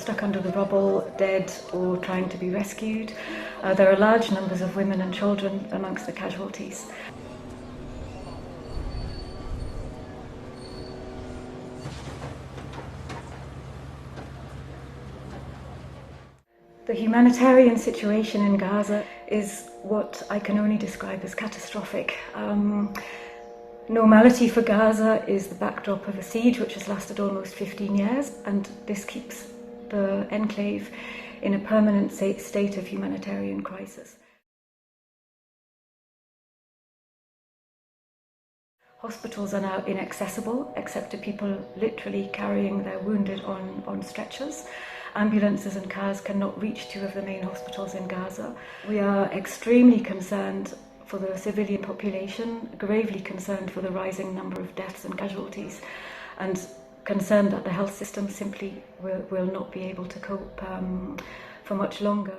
stuck under the rubble, dead or trying to be rescued. There are large numbers of women and children amongst the casualties. The humanitarian situation in Gaza is what I can only describe as catastrophic. Normality for Gaza is the backdrop of a siege which has lasted almost 15 years, and this keeps the enclave in a permanent state of humanitarian crisis. Hospitals are now inaccessible except to people literally carrying their wounded on stretchers. Ambulances and cars cannot reach two of the main hospitals in Gaza. We are extremely concerned for the civilian population, gravely concerned for the rising number of deaths and casualties, and concerned that the health system simply will not be able to cope for much longer.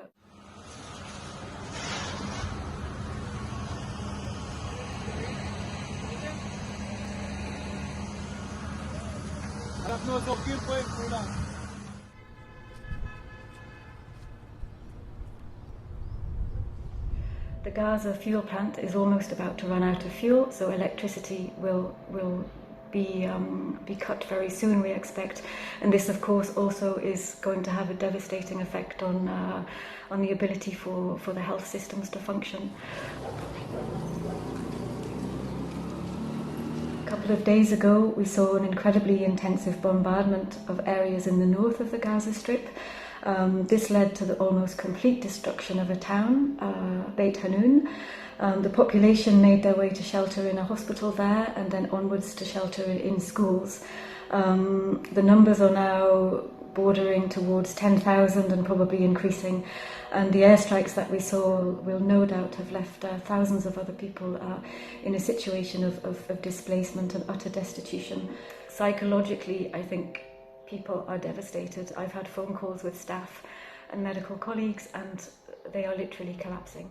The Gaza fuel plant is almost about to run out of fuel, so electricity will be cut very soon, we expect, and this of course also is going to have a devastating effect on the ability for the health systems to function. A couple of days ago we saw an incredibly intensive bombardment of areas in the north of the Gaza Strip. This led to the almost complete destruction of a town, Beit Hanun. The population made their way to shelter in a hospital there and then onwards to shelter in schools. The numbers are now bordering towards 10,000 and probably increasing, and the airstrikes that we saw will no doubt have left thousands of other people in a situation of displacement and utter destitution. Psychologically, I think people are devastated. I've had phone calls with staff and medical colleagues and they are literally collapsing.